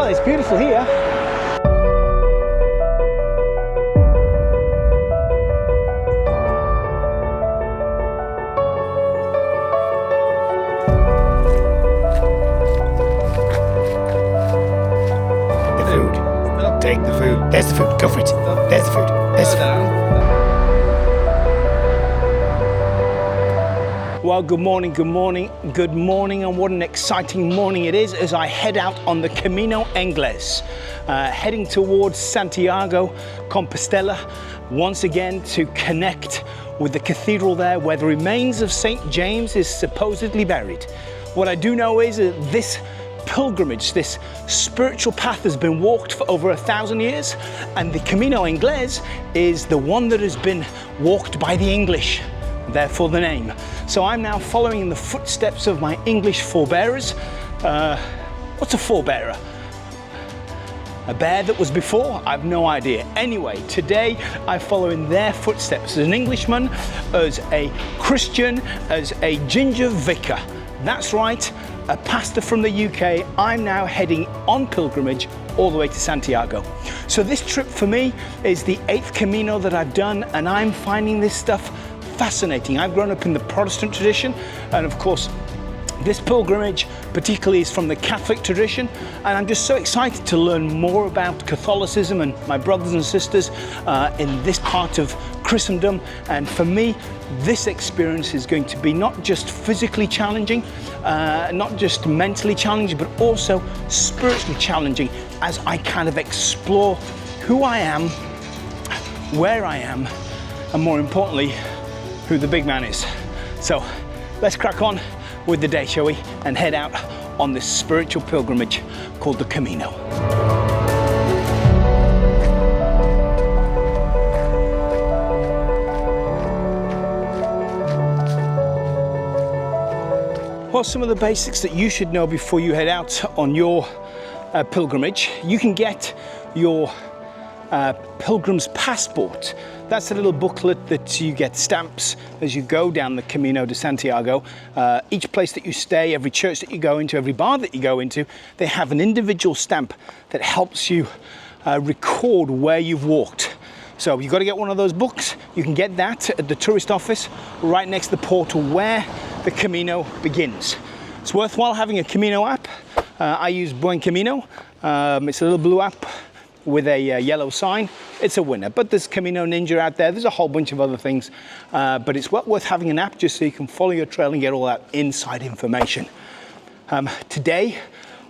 Well, it's beautiful here. Take the food. There's the food. Go for it. There's the food. There's the food. Well, good morning, good morning, good morning, and what an exciting morning it is as I head out on the Camino Inglés, heading towards Santiago Compostela once again to connect with the cathedral there where the remains of St. James is supposedly buried. What I do know is that this pilgrimage, this spiritual path has been walked for over 1,000 years, and the Camino Inglés is the one that has been walked by the English, therefore the name. So I'm now following in the footsteps of my English forebearers. What's a forebearer? A bear that was before? I've no idea. Anyway, today I follow in their footsteps as an Englishman, as a Christian, as a ginger vicar. That's right, a pastor from the UK. I'm now heading on pilgrimage all the way to Santiago. So this trip for me is the 8th Camino that I've done, and I'm finding this stuff fascinating. I've grown up in the Protestant tradition, and of course this pilgrimage particularly is from the Catholic tradition, and I'm just so excited to learn more about Catholicism and my brothers and sisters in this part of Christendom. And for me, this experience is going to be not just physically challenging, not just mentally challenging, but also spiritually challenging as I kind of explore who I am, where I am, and more importantly, who the big man is. So let's crack on with the day, shall we? And head out on this spiritual pilgrimage called the Camino. Well, some of the basics that you should know before you head out on your pilgrimage. You can get your pilgrim's passport. That's a little booklet that you get stamps as you go down the Camino de Santiago. Each place that you stay, every church that you go into, every bar that you go into, they have an individual stamp that helps you record where you've walked. So you've got to get one of those books. You can get that at the tourist office right next to the portal where the Camino begins. It's worthwhile having a Camino app. I use Buen Camino. It's a little blue app with a yellow sign. It's a winner, but there's Camino Ninja out there. There's a whole bunch of other things, but it's well worth having an app just so you can follow your trail and get all that inside information. Today,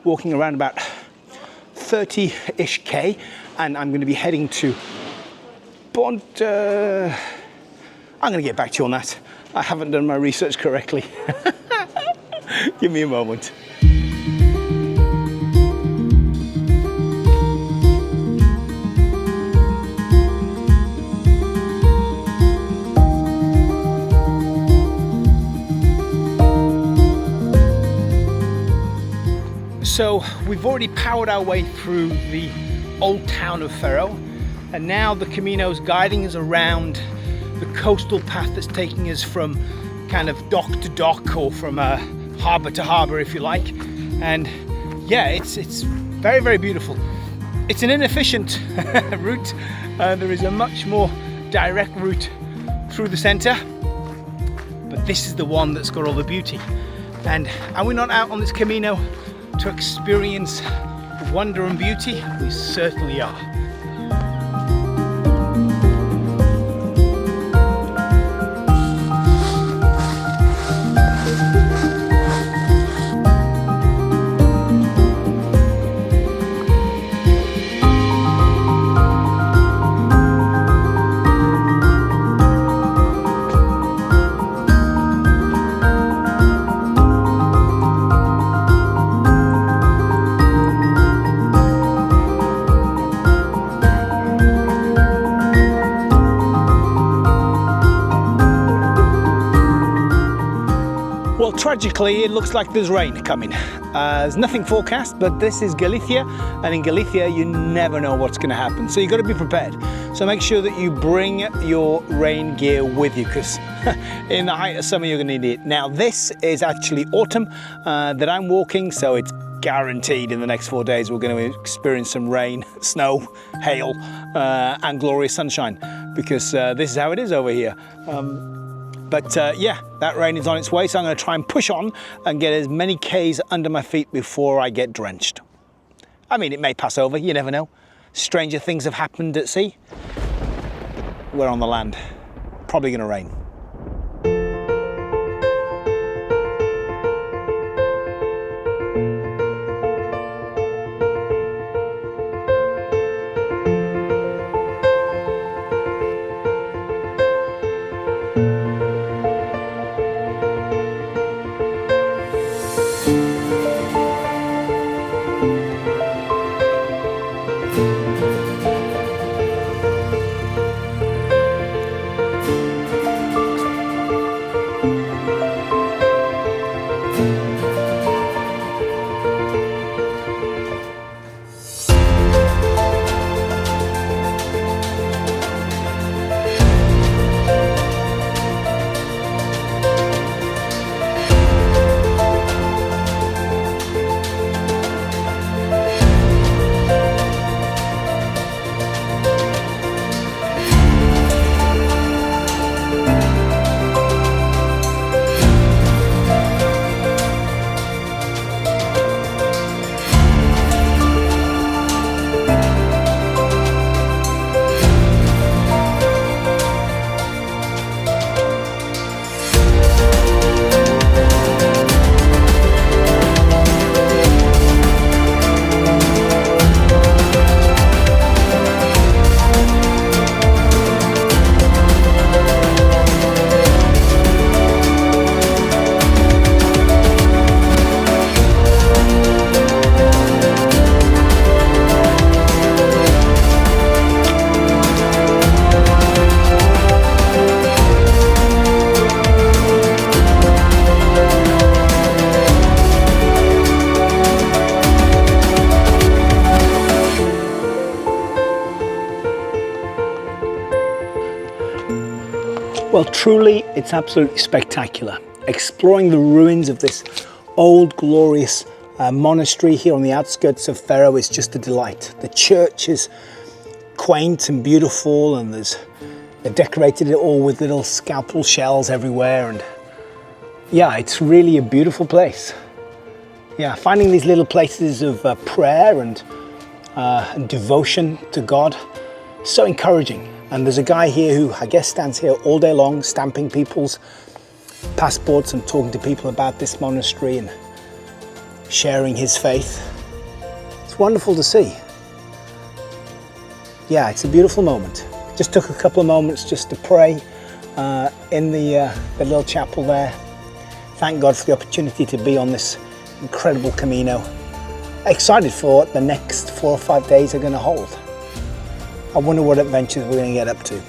walking around about 30-ish K, and I'm going to be heading to I'm going to get back to you on that. I haven't done my research correctly. Give me a moment. So we've already powered our way through the old town of Ferro, and now the Camino's guiding us around the coastal path that's taking us from kind of dock to dock, or from harbour to harbour, if you like. And yeah, it's very, very beautiful. It's an inefficient route. There is a much more direct route through the centre, but this is the one that's got all the beauty. And are we not out on this Camino to experience wonder and beauty? We certainly are. Well, tragically, it looks like there's rain coming. There's nothing forecast, but this is Galicia, and in Galicia, you never know what's going to happen. So you've got to be prepared. So make sure that you bring your rain gear with you, because in the height of summer, you're going to need it. Now, this is actually autumn that I'm walking, so it's guaranteed in the next 4 days we're going to experience some rain, snow, hail, and glorious sunshine, because this is how it is over here. But yeah, that rain is on its way, so I'm going to try and push on and get as many Ks under my feet before I get drenched. I mean, it may pass over, you never know. Stranger things have happened at sea. We're on the land. Probably going to rain. Well, truly, it's absolutely spectacular. Exploring the ruins of this old, glorious monastery here on the outskirts of Ferro is just a delight. The church is quaint and beautiful, and they've decorated it all with little scalpel shells everywhere, and yeah, it's really a beautiful place. Yeah, finding these little places of prayer and devotion to God, so encouraging. And there's a guy here who I guess stands here all day long, stamping people's passports and talking to people about this monastery and sharing his faith. It's wonderful to see. Yeah, it's a beautiful moment. Just took a couple of moments just to pray in the little chapel there. Thank God for the opportunity to be on this incredible Camino. Excited for what the next 4 or 5 days are going to hold. I wonder what adventures we're going to get up to.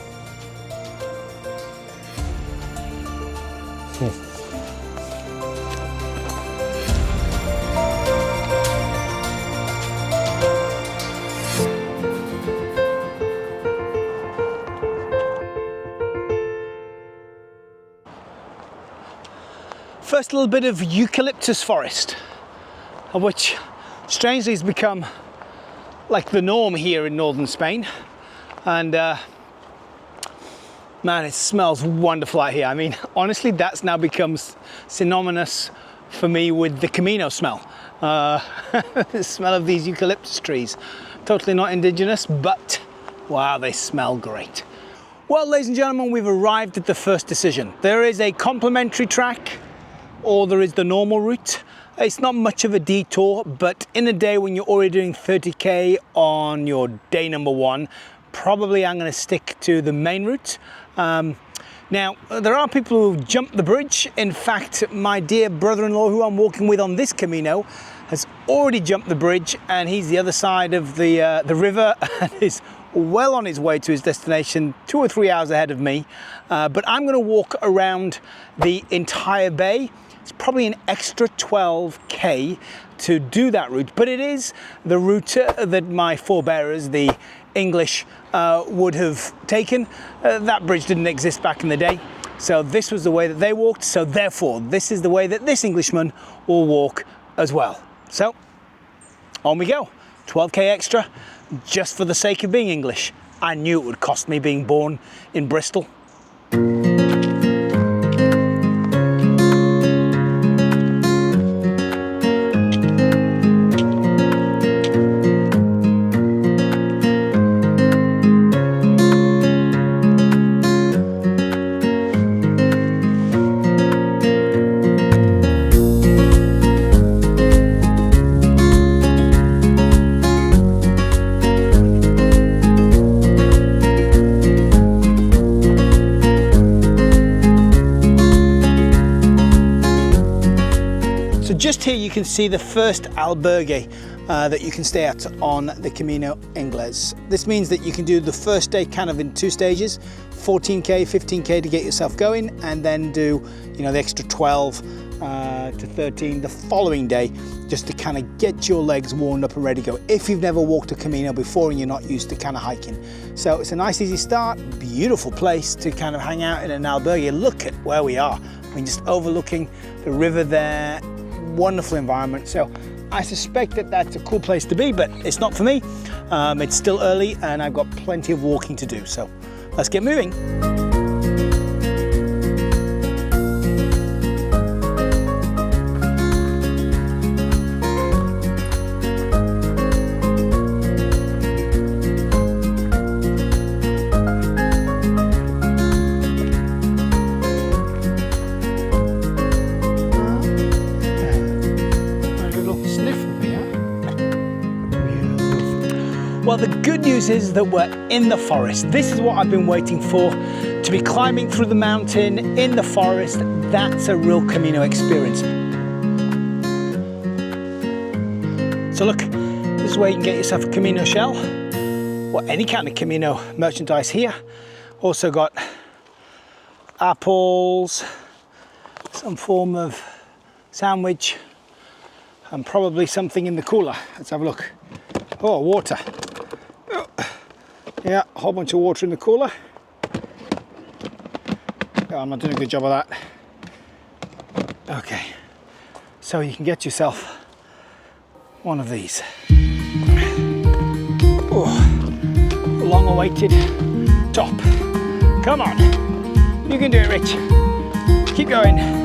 First, a little bit of eucalyptus forest, which strangely has become like the norm here in northern Spain. And man, it smells wonderful out here. I mean, honestly, that's now becomes synonymous for me with the Camino smell. The smell of these eucalyptus trees. Totally not indigenous, but wow, they smell great. Well, ladies and gentlemen, we've arrived at the first decision. There is a complimentary track, or there is the normal route. It's not much of a detour, but in a day when you're already doing 30k on your day number 1, probably I'm going to stick to the main route. Now, there are people who jump the bridge. In fact, my dear brother-in-law, who I'm walking with on this Camino, has already jumped the bridge, and he's the other side of the river and is well on his way to his destination, 2 or 3 hours ahead of me. But I'm going to walk around the entire bay. It's probably an extra 12k to do that route, but it is the route that my forebearers, the English, would have taken. That bridge didn't exist back in the day, so this was the way that they walked, so therefore this is the way that this Englishman will walk as well. So On we go. 12k extra, just for the sake of being English. I knew it would cost me being born in Bristol. Just here you can see the first albergue that you can stay at on the Camino Inglés. This means that you can do the first day kind of in 2 stages, 14k, 15k to get yourself going, and then do, you know, the extra 12 to 13 the following day, just to kind of get your legs warmed up and ready to go if you've never walked a Camino before and you're not used to kind of hiking. So it's a nice easy start, beautiful place to kind of hang out in an albergue. Look at where we are. I mean, just overlooking the river there. Wonderful environment. So I suspect that that's a cool place to be, but it's not for me. It's still early and I've got plenty of walking to do. So let's get moving. Well, the good news is that we're in the forest. This is what I've been waiting for, to be climbing through the mountain in the forest. That's a real Camino experience. So look, this is where you can get yourself a Camino shell, or any kind of Camino merchandise here. Also got apples, some form of sandwich, and probably something in the cooler. Let's have a look. Oh, water. Yeah, a whole bunch of water in the cooler. Oh, I'm not doing a good job of that. Okay, so you can get yourself one of these. Oh, long-awaited top. Come on, you can do it, Rich. Keep going.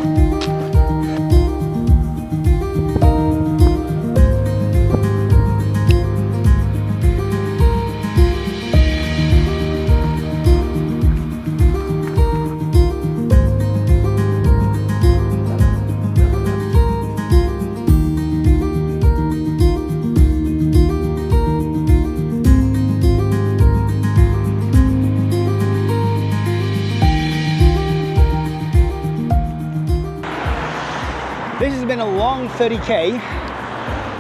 This has been a long 30k,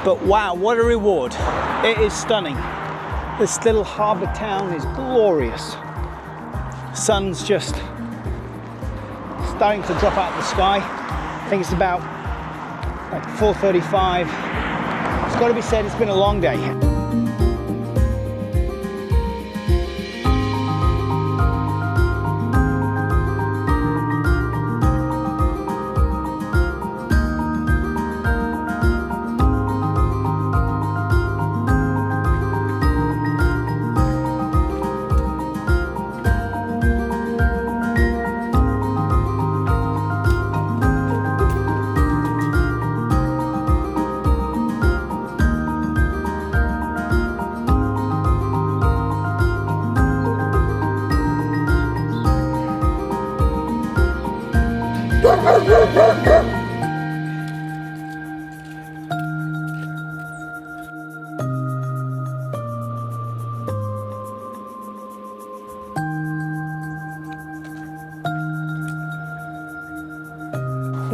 but wow, what a reward. It is stunning. This little harbour town is glorious. Sun's just starting to drop out of the sky. I think it's about like 4:35. It's got to be said, it's been a long day.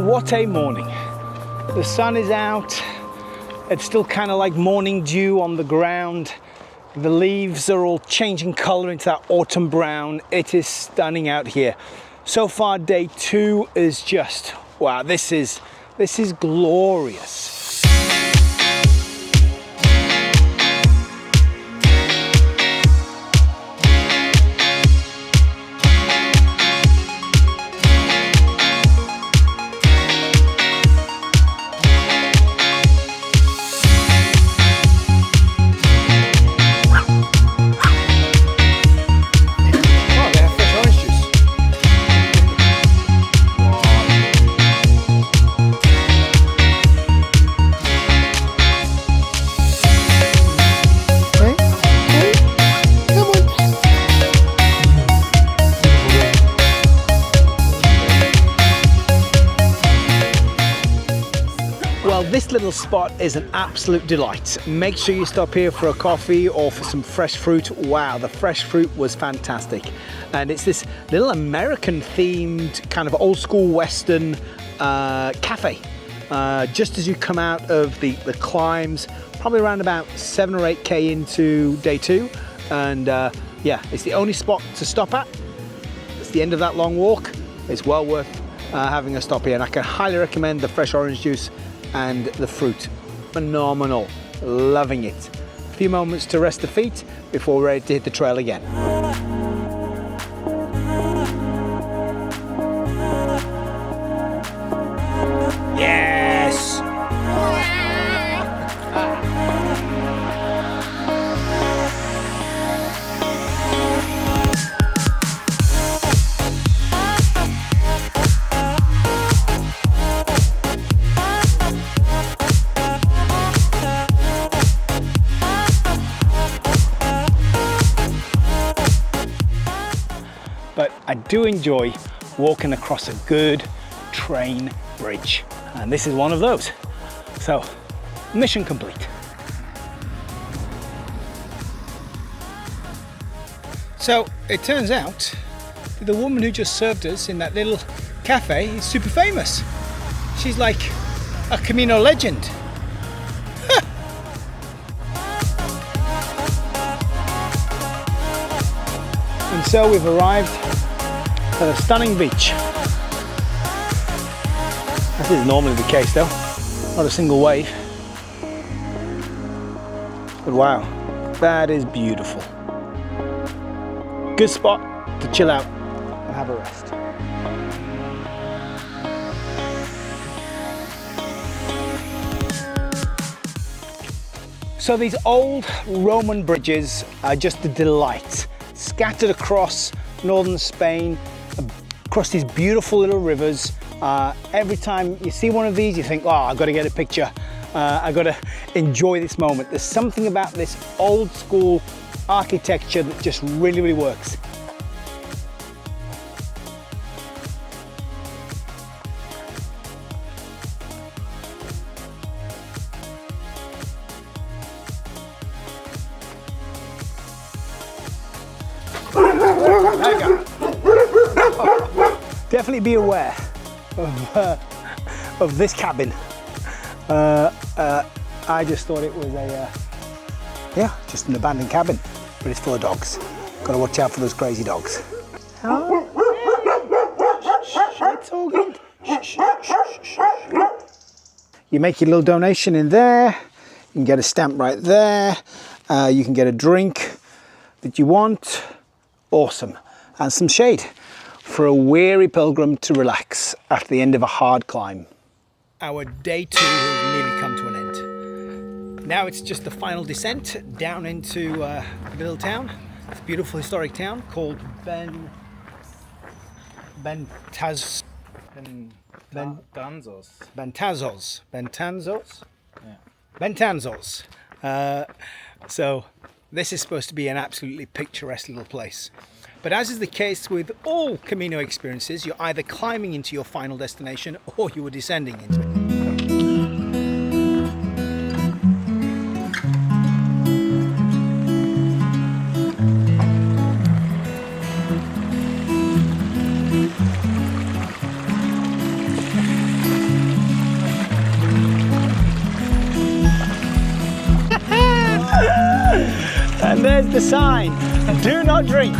What a morning. The sun is out. It's still kind of like morning dew on the ground. The leaves are all changing color into that autumn brown. It is stunning out here. So far, day 2 is just, wow, this is glorious. This little spot is an absolute delight. Make sure you stop here for a coffee or for some fresh fruit. Wow, the fresh fruit was fantastic. And it's this little American themed kind of old school Western cafe. Just as you come out of the climbs, probably around about 7 or 8K into day 2. And yeah, it's the only spot to stop at. It's the end of that long walk. It's well worth having a stop here, and I can highly recommend the fresh orange juice and the fruit. Phenomenal, loving it. A few moments to rest the feet before we're ready to hit the trail again. Yes! But I do enjoy walking across a good train bridge, and this is one of those. So, mission complete. So it turns out that the woman who just served us in that little cafe is super famous. She's like a Camino legend. And so we've arrived at a stunning beach. This is normally the case though, not a single wave. But wow, that is beautiful. Good spot to chill out and have a rest. So these old Roman bridges are just a delight. Scattered across northern Spain, across these beautiful little rivers. Every time you see one of these, you think, oh, I've got to get a picture. I've got to enjoy this moment. There's something about this old school architecture that just really, really works. Definitely be aware of this cabin. I just thought it was yeah, just an abandoned cabin, but it's full of dogs. Got to watch out for those crazy dogs. Oh. It's all good. You make your little donation in there. You can get a stamp right there. You can get a drink that you want. Awesome. And some shade for a weary pilgrim to relax after the end of a hard climb. Our day 2 has nearly come to an end. Now it's just the final descent down into a little town. It's a beautiful historic town called Betanzos. So this is supposed to be an absolutely picturesque little place. But as is the case with all Camino experiences, you're either climbing into your final destination or you are descending into it. And there's the sign, do not drink.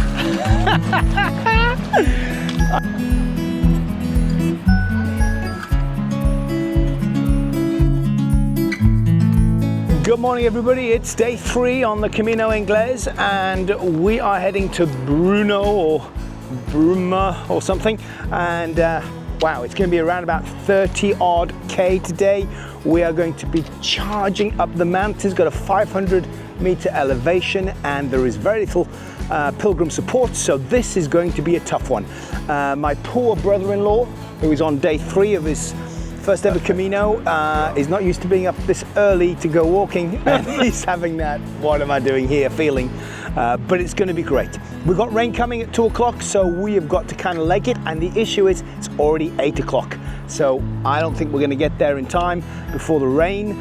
Good morning everybody, it's day 3 on the Camino Inglés and we are heading to Bruno or Bruma or something, and wow, it's going to be around about 30 odd K today. We are going to be charging up the mountain. It's got a 500-meter elevation and there is very little pilgrim support, so this is going to be a tough one. My poor brother-in-law, who is on day 3 of his first ever Camino, is not used to being up this early to go walking, and he's having that what am I doing here feeling, but it's going to be great. We've got rain coming at 2 o'clock, so we have got to kind of leg it, and the issue is it's already 8 o'clock. so I don't think we're going to get there in time before the rain.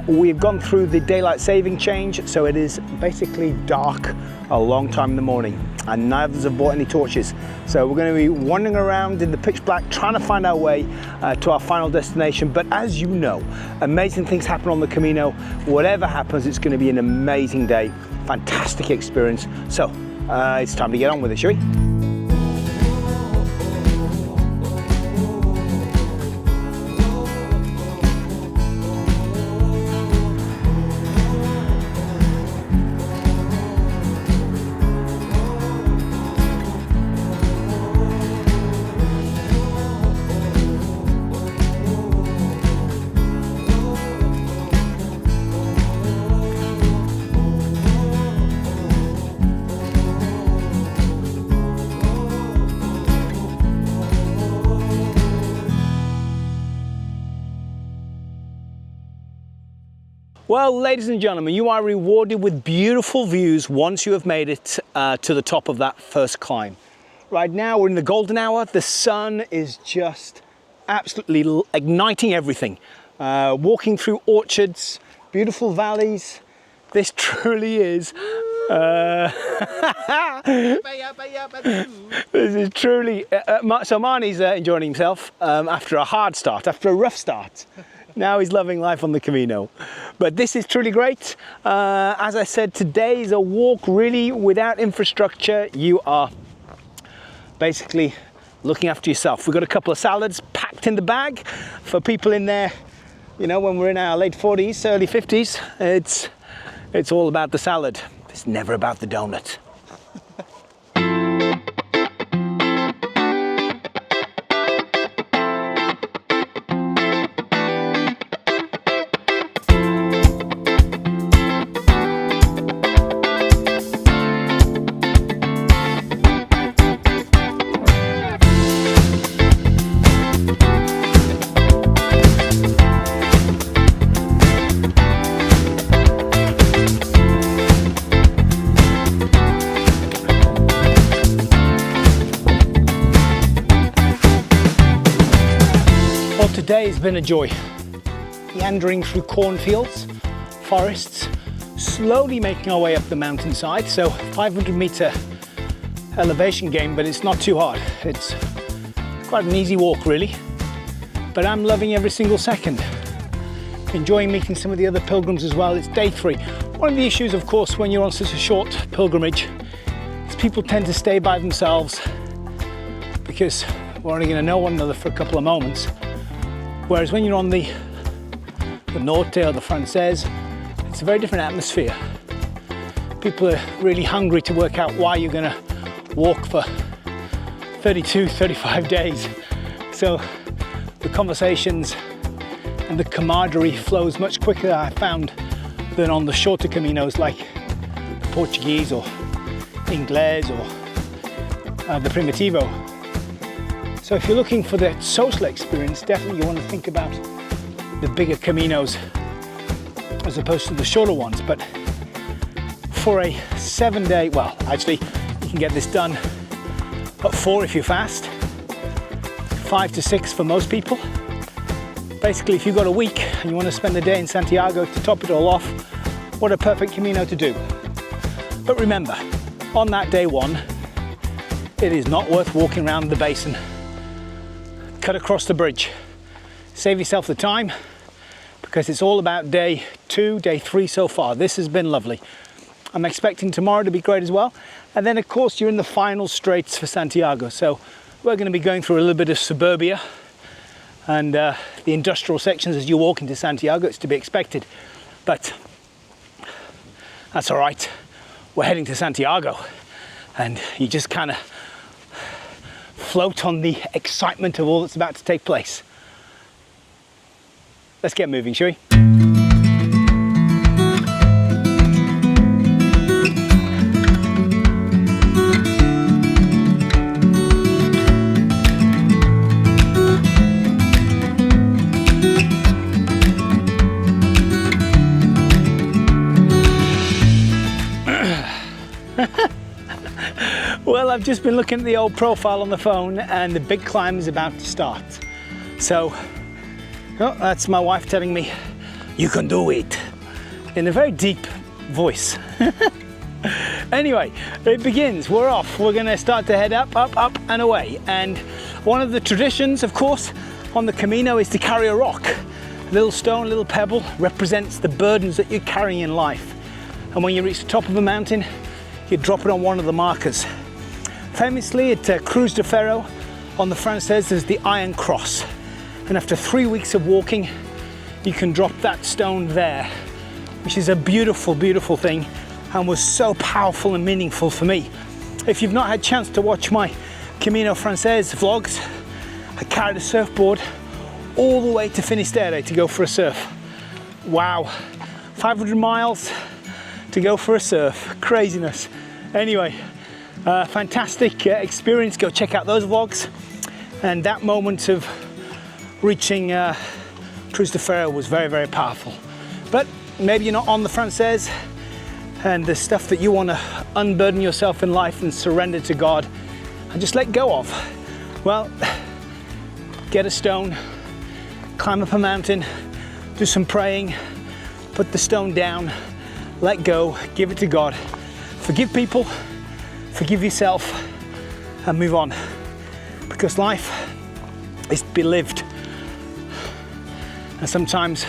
We've gone through the daylight saving change, so it is basically dark a long time in the morning, and neither of us have bought any torches. So we're going to be wandering around in the pitch black trying to find our way to our final destination. But as you know, amazing things happen on the Camino. Whatever happens, it's going to be an amazing day, fantastic experience. So it's time to get on with it, shall we? Well, ladies and gentlemen, you are rewarded with beautiful views once you have made it to the top of that first climb. Right now we're in the golden hour. The sun is just absolutely igniting everything. Walking through orchards, beautiful valleys. This truly is this is truly so Marnie's enjoying himself after a hard start, after a rough start. Now he's loving life on the Camino. But this is truly great. As I said, today is a walk really without infrastructure. You are basically looking after yourself. We've got a couple of salads packed in the bag for people in there, you know, when we're in our late 40s, early 50s. It's all about the salad. It's never about the donut. Today has been a joy. Meandering through cornfields, forests, slowly making our way up the mountainside. So 500-meter elevation gain, but it's not too hard. It's quite an easy walk really, but I'm loving every single second. Enjoying meeting some of the other pilgrims as well. It's day 3. One of the issues, of course, when you're on such a short pilgrimage is people tend to stay by themselves because we're only going to know one another for a couple of moments. Whereas when you're on the Norte or the Frances, it's a very different atmosphere. People are really hungry to work out why you're going to walk for 32, 35 days. So the conversations and the camaraderie flows much quicker, I found, than on the shorter Caminos like the Portuguese or Inglés or the Primitivo. So if you're looking for the social experience, definitely you want to think about the bigger Caminos as opposed to the shorter ones. But for a 7-day, well, actually you can get this done at 4 if you're fast, 5 to 6 for most people. Basically, if you've got a week and you want to spend a day in Santiago to top it all off, what a perfect Camino to do. But remember, on that day 1, it is not worth walking around the basin. Cut across the bridge. Save yourself the time because it's all about day 2, day 3 so far. This has been lovely. I'm expecting tomorrow to be great as well. And then of course you're in the final straits for Santiago. So we're going to be going through a little bit of suburbia and the industrial sections as you walk into Santiago. It's to be expected, but that's all right. We're heading to Santiago and you just kind of float on the excitement of all that's about to take place. Let's get moving, shall we? Well, I've just been looking at the old profile on the phone and the big climb is about to start. So, oh, that's my wife telling me, you can do it, in a very deep voice. Anyway, it begins, we're off. We're gonna start to head up, up, up and away. And one of the traditions, of course, on the Camino is to carry a rock. A little stone, a little pebble represents the burdens that you're carrying in life. And when you reach the top of a mountain, you drop it on one of the markers. Famously at Cruz de Ferro on the Frances, there's the Iron Cross. And after 3 weeks of walking, you can drop that stone there, which is a beautiful, beautiful thing and was so powerful and meaningful for me. If you've not had a chance to watch my Camino Frances vlogs, I carried a surfboard all the way to Finisterre to go for a surf. Wow, 500 miles to go for a surf, craziness. Anyway, fantastic experience, go check out those vlogs. And that moment of reaching Cruz de Ferro was very, very powerful. But maybe you're not on the Frances and the stuff that you want to unburden yourself in life and surrender to God and just let go of. Well, get a stone, climb up a mountain, do some praying, put the stone down, let go, give it to God, forgive people, forgive yourself, and move on. Because life is to be lived. And sometimes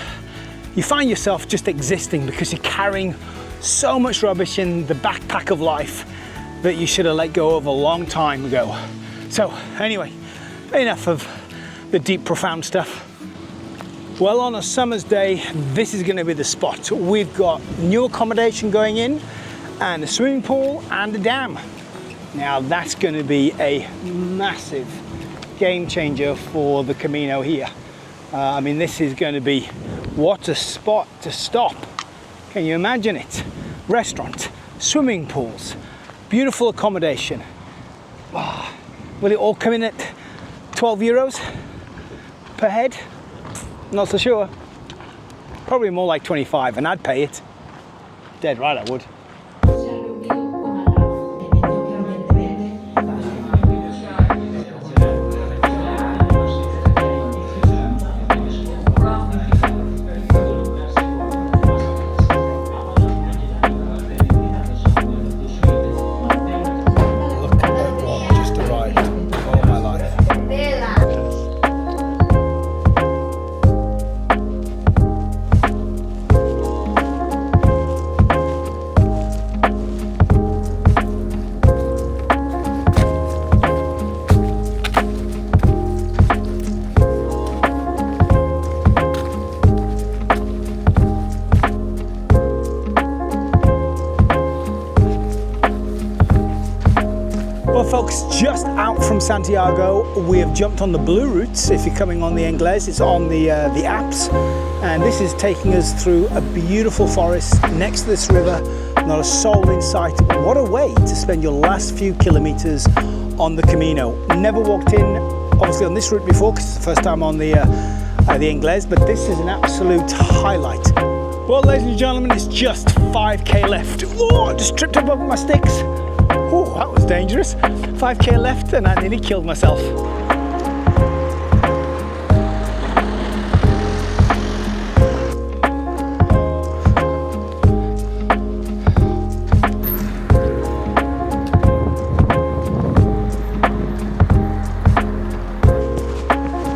you find yourself just existing because you're carrying so much rubbish in the backpack of life that you should have let go of a long time ago. So anyway, enough of the deep, profound stuff. Well, on a summer's day, this is going to be the spot. We've got new accommodation going in and a swimming pool and a dam. Now that's going to be a massive game changer for the Camino here. I mean, this is going to be, what a spot to stop. Can you imagine it? Restaurant, swimming pools, beautiful accommodation. Wow. Will it all come in at 12 euros per head? Not so sure. Probably more like 25, and I'd pay it. Dead right I would. Folks, just out from Santiago, we have jumped on the blue routes. If you're coming on the Ingles, it's on the apps, and this is taking us through a beautiful forest next to this river, not a soul in sight. What a way to spend your last few kilometers on the Camino. Never walked in, obviously, on this route before, because it's the first time on the Ingles, but this is an absolute highlight. Well, ladies and gentlemen, it's just 5k left. Oh, I just tripped up over my sticks. Oh, that was dangerous. 5k left and I nearly killed myself.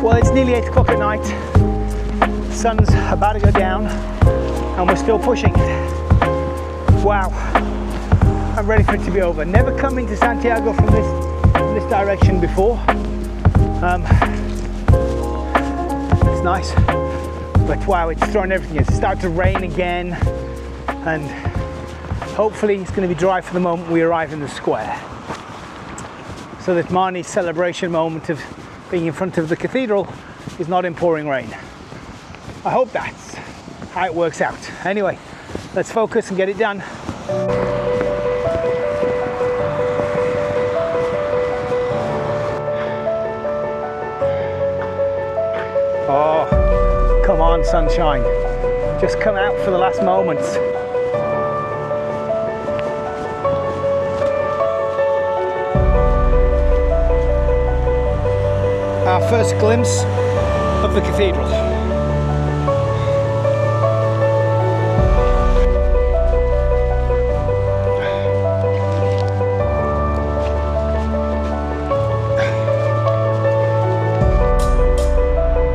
Well, it's nearly 8 o'clock at night. The sun's about to go down and we're still pushing. Wow. I'm ready for it to be over. Never come into Santiago from this direction before. It's nice, but wow, it's throwing everything. It's started to rain again, and hopefully it's going to be dry for the moment we arrive in the square. So that Marnie's celebration moment of being in front of the cathedral is not in pouring rain. I hope that's how it works out. Anyway, let's focus and get it done. Oh, come on, sunshine. Just come out for the last moments. Our first glimpse of the cathedral.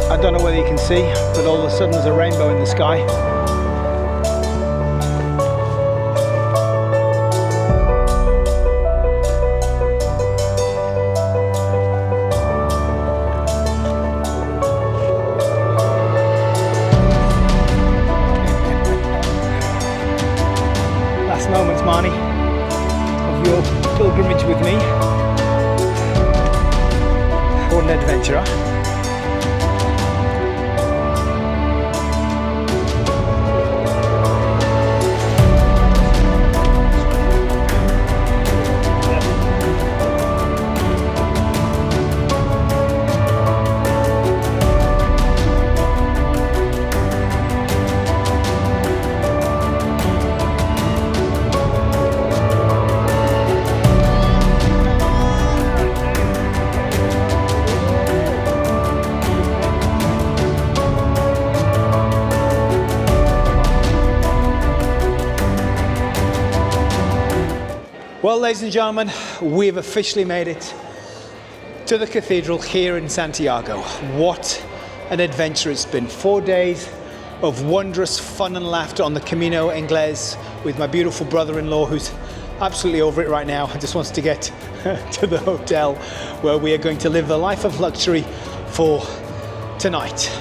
I don't know whether you can see, but all of a sudden there's a rainbow in the sky. Last moments, Marnie, of your pilgrimage with me. What an adventurer. Well, ladies and gentlemen, we've officially made it to the cathedral here in Santiago. What an adventure it's been. 4 days of wondrous fun and laughter on the Camino Inglés with my beautiful brother-in-law, who's absolutely over it right now and just wants to get to the hotel where we are going to live the life of luxury for tonight.